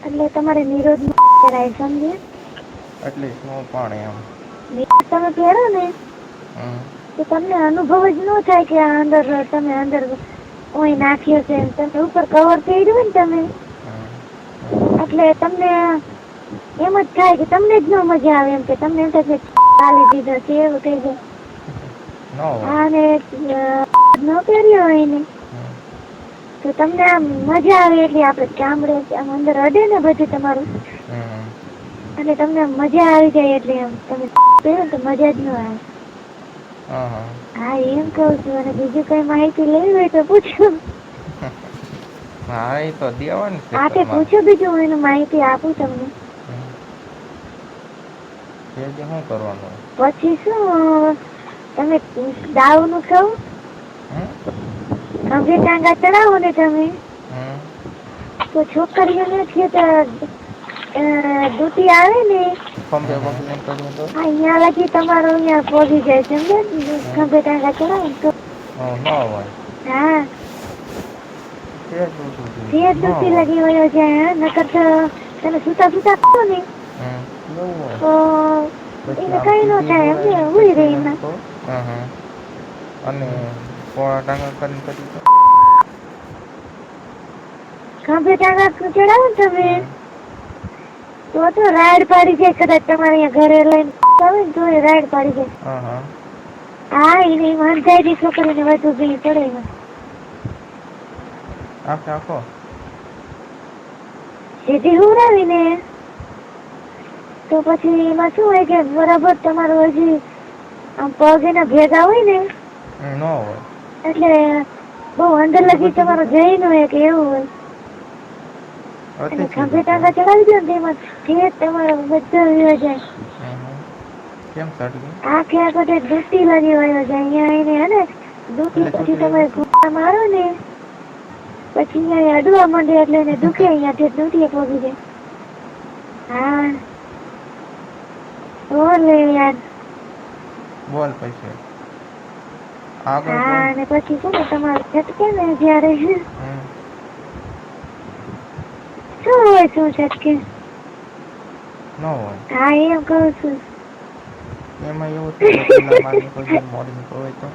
એટલે તમારે નિરોધ કરાય સમજે એટલે શું પણ એમ નિરોધ તમે પહેરો ને તો તમને અનુભવ જ ન થાય કે આ અંદર તમે અંદર ઓય નાખ્યો છે તમે ઉપર કવર કર્યું ને તમે એટલે તમને એમ જ થાય કે તમને જ ન મજા આવે એમ કે તમને એમ થાય ચાલી દીધો છે એવું થઈ જાય અને ન પહેર્યો હોય ને તો તમને આમ મજા આવે એટલે આપણે ચામડે આમ અંદર અડે ને બધું તમારું એટલે તમને મજા આવી જાય એટલે એમ તમે પહેરો ને તો મજા જ ન આવે. હા એમ કહું છું અને બીજું કઈ માહિતી લેવી હોય તો પૂછો. હા એ તો દેવાની છે હા તે પૂછો બીજું હું એની માહિતી આપું તમને. શું કરવાનું પછી શું તમે દાવ નું કહું ખંભે ટાંગા ચડાવો ને તમે તો છોકરીઓને છે તો દૂતી આવે ને અહીંયા લગી તમારો અહીંયા પહોંચી જાય સમજે ખંભે ટાંગા ચડાવો તો હા જે દૂતી લગી હોય જાય નકર તો તમે સુતા સુતા કરો ને તો એને કઈ ન થાય એમ ઉઈ રહી એમાં અને પોળા ટાંગા કરીને કરી તો ખંભે ટાંગા ચડાવો ને તમે તો રાડ પાડી જાય કદાચ તમારે અહીંયા ઘરે લઈને આવે ને તો રાડ પાડી જાય. હા એને મંજાઈ છોકરીને વધુ ભી પડે એમાં આખો સીધી હુરાવીને તો પછી એમાં શું હોય કે બરાબર તમારું હજી આમ પગ એના ભેગા હોય ને ન હોય એટલે બહુ અંદર લગી તમારો જઈ ન હોય કે એવું હોય એટલે ખંભે ટાંગા ચડાવી દો ને તેમાં ફેર તમારો બધો વયો જાય. કેમ ચડવી આખે આખો દૂતી લગી વયો જાય અહીંયા આવીને હે ને દૂતી પછી તમે ઘૂંટા મારો ને પછી અહીંયા અડવા માંડે એટલે એને દુખે અહીંયા દૂતીએ પહોંચી જાય. હા બોલ યાર બોલ પછી હા અને પછી છે ને તમારે છટકે ને જયારે શું હોય શું છટકે ન હોય હા એમ કહું છું એમાં એવું પેલા મારી કોઈ મોડી હોય તો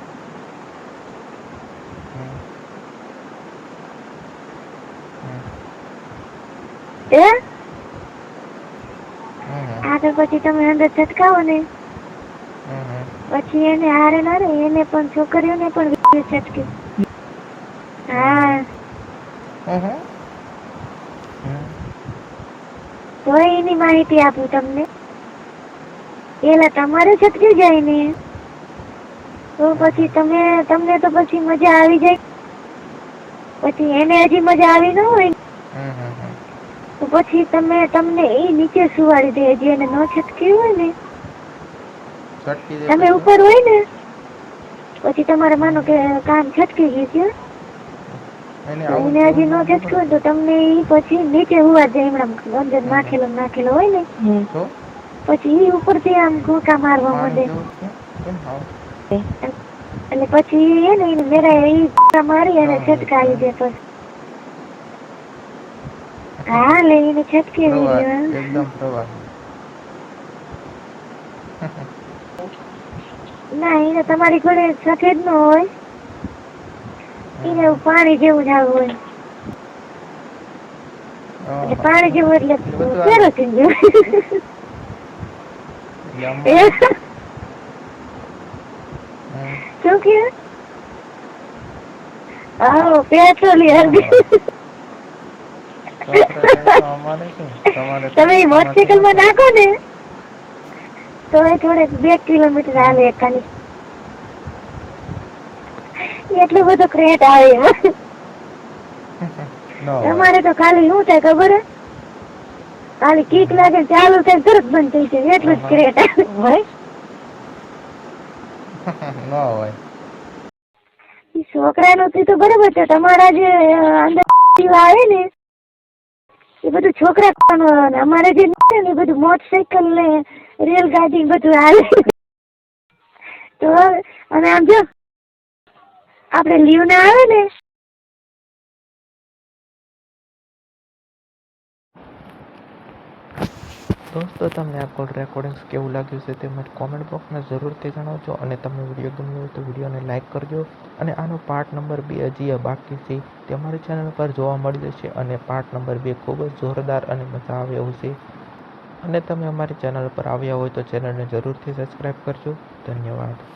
આગળ પછી તમે અંદર છટકાવો ને પછી એને હારે નારે એને પણ છોકરીઓને પણ છટકે. હા તો એની માહિતી આપું તમને પેલા તમારે છટકી જાય ને તો પછી તમને તો પછી મજા આવી જાય પછી એને હજી મજા આવી ન હોય તો પછી તમને એ નીચે સુવાડી દે જે એને ન છટકી હોય ને તમે ઉપર હોય ને પછી તમારે માનો કે કાન છટકી ગયું છે એને હજી ન છટક્યું હોય તો તમને એ પછી નીચે હુવા જાય એમણામ અંદર નાખેલો હોય ને પછી એ ઉપરથી આમ ઘૂંટા મારવા માંડે એટલે પછી એને મેરા એ મારી અને છટકાવી દે પછી હા લઈને છટકે એકદમ પ્રવાહ ના એને તમારી ઘોડે સફેદ નો હોય એને પાણી જેવું જ આવું હોય એટલે પાણી જેવું એટલે કેરોસીન જેવું શું કે પેટ્રોલિયમ તમે મોટરસાઇકલ માં નાખો ને તો એ થોડે 2 કિલોમીટર હાલે ખાલી એટલું બધું ક્રેટ આવે એમાં તમારે તો ખાલી શું થાય ખબર હે ખાલી કીક લાગે ચાલુ થાય તરત બંધ થઈ જાય એટલું જ ક્રેટ આવે ન હોય છોકરાનું તો બરોબર છે તમારા જે અંદર આવે ને એ બધું છોકરા કરવાનું અમારે જે ને એ બધું મોટરસાઇકલ ને રેલગાડી બધું આવે તો અને આમ જો આપણે લીવ ના આવે ને દોસ્તો તમને આ કોલ રેકોર્ડિંગ્સ કેવું લાગ્યું છે તે મને કોમેન્ટ બોક્સમાં જરૂરથી જણાવજો અને તમને વિડીયો ગમ્યો હોય તો વિડીયોને લાઇક કરજો અને આનો પાર્ટ નંબર 2 હજી બાકી છે તે અમારી ચેનલ પર જોવા મળી જશે અને પાર્ટ નંબર 2 ખૂબ જ જોરદાર અને મજા આવે એવું છે અને તમે અમારી ચેનલ પર આવ્યા હોય તો ચેનલને જરૂરથી સબસ્ક્રાઈબ કરજો. ધન્યવાદ.